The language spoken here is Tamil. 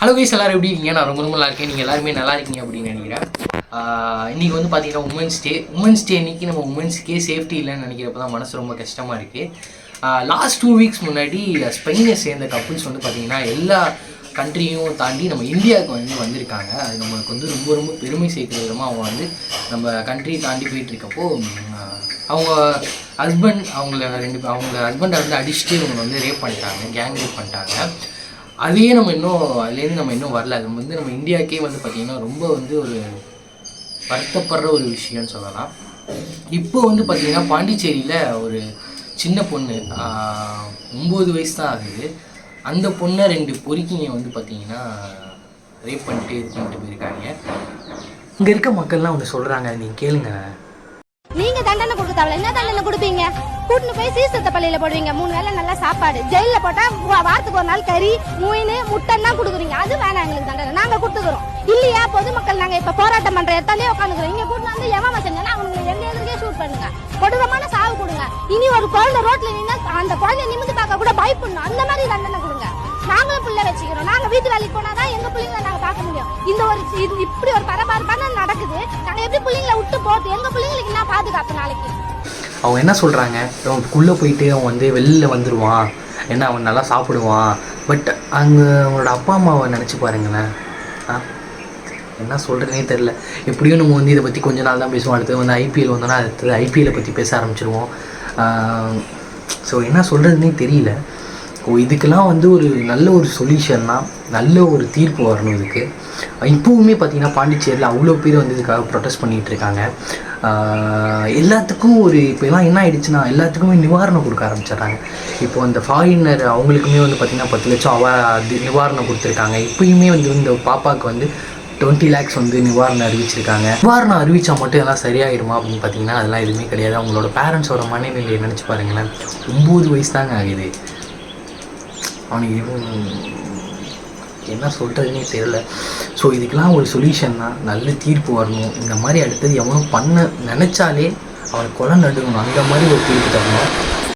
ஹலோ கைஸ், எல்லாரும் எப்படி இருக்கீங்க? நான் ரொம்ப நல்லா இருக்கேன். நீங்கள் எல்லாருமே நல்லா இருக்கீங்க அப்படின்னு நினைக்கிறேன். இன்றைக்கி வந்து பார்த்தீங்கன்னா உமன்ஸ் டே இன்றைக்கி நம்ம உமன்ஸுக்கே சேஃப்டி இல்லைன்னு நினைக்கிறப்ப தான் மனசு ரொம்ப கஷ்டமாக இருக்குது. லாஸ்ட் 2 வீக்ஸ் முன்னாடி ஸ்பெயினை சேர்ந்த கப்புள்ஸ் வந்து பார்த்திங்கன்னா எல்லா கண்ட்ரியும் தாண்டி நம்ம இந்தியாவுக்கு வந்து வந்திருக்காங்க. அது நம்மளுக்கு வந்து ரொம்ப ரொம்ப பெருமை சேர்க்குற விதமாக அவங்க வந்து நம்ம கண்ட்ரியை தாண்டி போயிட்டுருக்கப்போ அவங்க அவங்க ஹஸ்பண்டை வந்து அடிச்சுட்டு இவங்க வந்து ரேப் பண்ணிட்டாங்க, கேங் ரேப் பண்ணிட்டாங்க. அதுலேருந்து நம்ம இன்னும் வரல. அது வந்து நம்ம இந்தியாவுக்கே வந்து பார்த்திங்கன்னா ரொம்ப வந்து ஒரு வருத்தப்படுற ஒரு விஷயம்னு சொல்லலாம். இப்போ வந்து பார்த்திங்கன்னா பாண்டிச்சேரியில் ஒரு சின்ன பொண்ணு 9 வயசு தான் ஆகுது. அந்த பொண்ணை 2 பொறுக்கிங்க வந்து பார்த்திங்கன்னா ரேப் பண்ணிட்டு போயிருக்காங்க. இங்கே இருக்க மக்கள்லாம் ஒன்று சொல்கிறாங்க, நீங்கள் கேளுங்க. நீங்க தண்டனை கொடுக்க தேவையில்ல. என்ன தண்டனை கொடுப்பீங்க? கூட்டின்னு போய் சீசத்த பள்ளியில போடுவீங்க. 3 வேளை நல்லா சாப்பாடு. ஜெயில போட்டா வாரத்துக்கு ஒரு நாள் கறி, மீன், முட்டைன்னா கொடுக்குறீங்க. அது வேணாம் எங்களுக்கு தண்டனை. நாங்க கொடுத்துக்கிறோம். இல்லையா பொதுமக்கள் நாங்க இப்ப போராட்டம் பண்ற இடத்தாலே உட்காந்துக்கிறோம். இங்க கூட்டின்னு வந்து எவன் செஞ்சா அவங்க எங்க எதிர்க்கே ஷூட் பண்ணுங்க. கொடூரமான சாவு கொடுங்க. இனி ஒரு குழந்தை ரோட்ல நின்னா அந்த குழந்தைய நிமிந்து பார்க்க கூட பயப்படணும். அந்த மாதிரி தண்டனை கொடுங்க. நாங்களும் பிள்ளை வச்சுக்கிறோம். நாங்க வீட்டு வேலைக்கு போனாதான் எங்க பிள்ளைங்களை நாங்க பார்க்க முடியும். இப்படி ஒரு பரபரப்பான நடக்குது. நாங்க எப்படி பிள்ளைங்களை விட்டு போட்டு எங்க பிள்ளைங்களுக்கு என்ன பாதுகாப்பு நாளைக்கு? அவங்க என்ன சொல்கிறாங்க, அவனுக்குள்ளே போயிட்டு அவன் வந்து வெளியில் வந்துடுவான், ஏன்னா அவன் நல்லா சாப்பிடுவான். பட் அங்கே அவனோட அப்பா அம்மாவை நினச்சி பாருங்களேன். என்ன சொல்கிறதுனே தெரில. எப்படியும் நம்ம வந்து இதை பற்றி கொஞ்ச நாள் தான் பேசுவோம். அடுத்து வந்து ஐபிஎல் வந்தோன்னா அடுத்தது ஐபிஎல்லை பற்றி பேச ஆரம்பிச்சிருவோம். ஸோ என்ன சொல்கிறதுனே தெரியல. இதுக்கெல்லாம் வந்து ஒரு நல்ல ஒரு சொல்யூஷன்னா, நல்ல ஒரு தீர்ப்பு வரணும் இதுக்கு. இப்போவுமே பார்த்திங்கன்னா பாண்டிச்சேரியில் அவ்வளோ பேர் வந்து இதுக்காக ப்ரொட்டஸ்ட் பண்ணிகிட்ருக்காங்க. எல்லாத்துக்கும் இப்போலாம் என்ன ஆகிடுச்சுன்னா எல்லாத்துக்குமே நிவாரணம் கொடுக்க ஆரம்பிச்சிட்றாங்க. இப்போ அந்த ஃபாரினர் அவங்களுக்குமே வந்து பார்த்திங்கன்னா 10 லட்சம் நிவாரணம் கொடுத்துருக்காங்க. இப்போயுமே வந்து இந்த பாப்பாவுக்கு வந்து 20 lakhs வந்து நிவாரணம் அறிவிச்சிருக்காங்க. நிவாரணம் அறிவித்தா மட்டும் எல்லாம் சரியாயிடுமா அப்படின்னு பார்த்தீங்கன்னா அதெல்லாம் எதுவுமே கிடையாது. அவங்களோட பேரண்ட்ஸோட மனநிலையை நினச்சி பாருங்களேன். 9 வயசு தாங்க ஆகுது. அவனுக்கு என்ன சொல்கிறதுனே தெரியல. ஸோ இதுக்கெல்லாம் ஒரு சொல்யூஷன்னா நல்ல தீர்ப்பு வரணும். இந்த மாதிரி அடுத்தது எவனும் பண்ண நினச்சாலே அவனை கொலை நடுங்கணும். அந்த மாதிரி ஒரு தீர்ப்பு தரணும்.